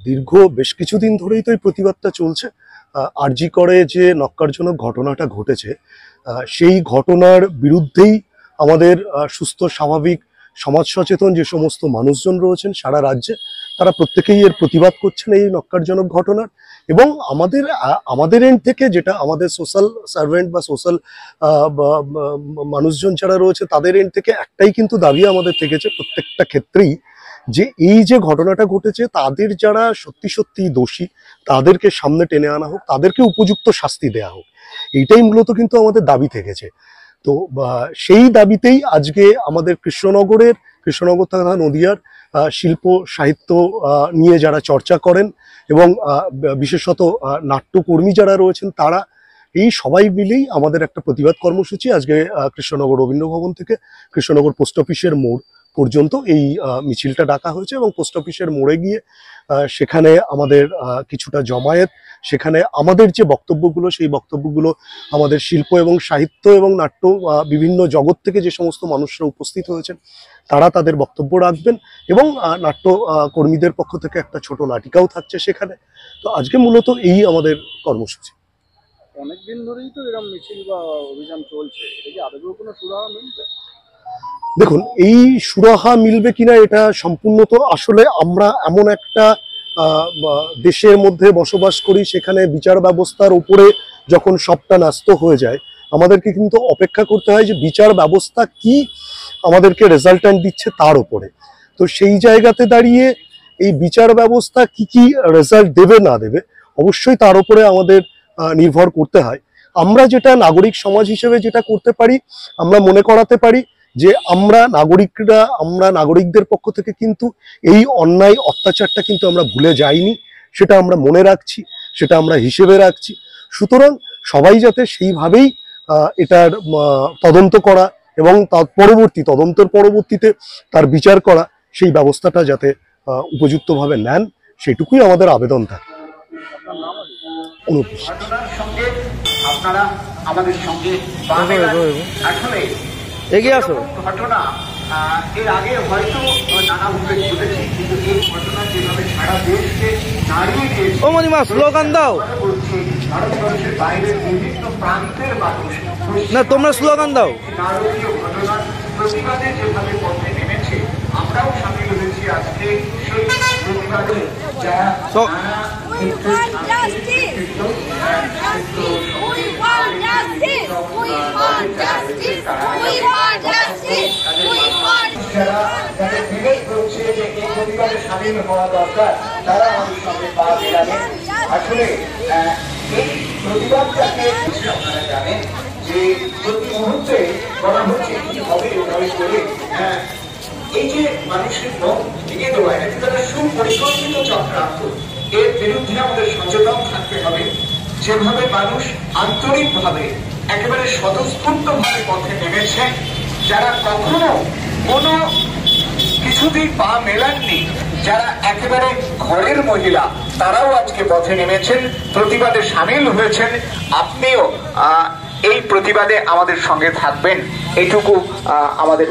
দীর্ঘ বেশ কিছুদিন ধরেই তো এই প্রতিবাদটা চলছে। আরজি করে যে নক্কারজনক ঘটনাটা ঘটেছে, সেই ঘটনার বিরুদ্ধেই আমাদের সুস্থ স্বাভাবিক সমাজ সচেতন যে সমস্ত মানুষজন রয়েছেন সারা রাজ্যে, তারা প্রত্যেকেই এর প্রতিবাদ করছেন এই নক্কারজনক ঘটনার। এবং আমাদের এন্ড থেকে, যেটা আমাদের সোশ্যাল সার্ভেন্ট বা সোশ্যাল মানুষজন যারা রয়েছে তাদের এন্ড থেকে একটাই কিন্তু দাবি আমাদের থেকেছে প্রত্যেকটা ক্ষেত্রেই, যে এই যে ঘটনাটা ঘটেছে তাদের যারা সত্যি সত্যি দোষী তাদেরকে সামনে টেনে আনা হোক, তাদেরকে উপযুক্ত শাস্তি দেয়া হোক। এইটাই মূলত কিন্তু আমাদের দাবি থেকেছে। তো সেই দাবিতেই আজকে আমাদের কৃষ্ণনগর তথা নদিয়ার শিল্প সাহিত্য নিয়ে যারা চর্চা করেন এবং বিশেষত নাট্যকর্মী যারা রয়েছেন, তারা এই সবাই মিলেই আমাদের একটা প্রতিবাদ কর্মসূচি আজকে কৃষ্ণনগর রবীন্দ্র ভবন থেকে কৃষ্ণনগর পোস্ট অফিসের মোড় পর্যন্ত এই মিছিলটা ডাকা হয়েছে। এবং পোস্ট অফিসের মোড়ে গিয়ে সেখানে আমাদের কিছুটা জমায়েত, সেখানে আমাদের যে বক্তব্যগুলো, সেই বক্তব্যগুলো আমাদের শিল্প এবং সাহিত্য এবং নাট্য বিভিন্ন জগৎ থেকে যে সমস্ত মানুষরা উপস্থিত হয়েছেন তারা তাদের বক্তব্য রাখবেন। এবং নাট্য কর্মীদের পক্ষ থেকে একটা ছোট নাটিকাও থাকছে সেখানে। তো আজকে মূলত এই আমাদের কর্মসূচি। অনেকদিন ধরেই তো এরকম মিছিল বা অভিযান চলছে, এটা কি আদৌ কোনো সুরাহা মিলবে? দেখুন, এই সুরাহা মিলবে কিনা এটা সম্পূর্ণ তো, আসলে আমরা এমন একটা দেশের মধ্যে বসবাস করি, সেখানে বিচার ব্যবস্থার উপরে যখন সবটা ন্যস্ত হয়ে যায়, আমাদেরকে কিন্তু অপেক্ষা করতে হয় যে বিচার ব্যবস্থা কি আমাদেরকে রেজাল্ট্যান্ট দিচ্ছে তার উপরে। তো সেই জায়গাতে দাঁড়িয়ে এই বিচার ব্যবস্থা কি কি রেজাল্ট দেবে না দেবে অবশ্যই তার উপরে আমাদের নির্ভর করতে হয়। আমরা যেটা নাগরিক সমাজ হিসেবে যেটা করতে পারি, আমরা মনে করাতে পারি যে আমরা নাগরিকদের পক্ষ থেকে কিন্তু এই অন্যায় অত্যাচারটা কিন্তু আমরা ভুলে যাইনি, সেটা আমরা মনে রাখছি, সেটা আমরা হিসেবে রাখছি। সুতরাং সবাই যাতে সেইভাবেই এটার তদন্ত করা এবং তার তদন্তের পরবর্তীতে তার বিচার করা, সেই ব্যবস্থাটা যাতে উপযুক্তভাবে নেন, সেটুকুই আমাদের আবেদন থাকে। আপনারা আমাদের সঙ্গে আসলে এগিয়ে আসো। ঘটনা এর আগে হয়তো নানাভাবে ঘটেছে, কিন্তু এই ঘটনা যেভাবে সারা দেশকে নাড়িয়ে দিয়েছে, ও মনিমা স্লোগান দাও। বলছি ভারতবর্ষের বাইরের বিভিন্ন প্রান্তের মানুষ না, তোমরা স্লোগান দাও। নারকীয় ঘটনার প্রতিবাদে যেভাবে পথে নেমেছে, আমরাও সামিল হয়েছি আজকে সেই প্রতিবাদে, যারা সামিল হওয়া দরকার, তারা আমাদের সঙ্গে পা মেলাবেন। আসলে এই প্রতিবাদটাকে আপনারা জানেন যে প্রতি মুহূর্তে বলা হচ্ছে কি হবে এভাবে করে এই যে মানুষের মন ভেঙে দেওয়া, এটা কিন্তু একটা সুপরিকল্পিত চক্রান্ত। এর বিরুদ্ধে আমাদের সচেতন থাকতে হবে। যেভাবে মানুষ আন্তরিকভাবে একেবারে স্বতঃস্ফূর্তভাবে পথে নেমেছে, যারা কখনো কোনো কিছুতেই পা মেলাননি, যারা একেবারে ঘরের মহিলা, তারাও আজকে পথে নেমেছেন, প্রতিবাদে সামিল হয়েছেন। আপনিও এই প্রতিবাদে আমাদের সঙ্গে থাকবেন, এইটুকু আমাদের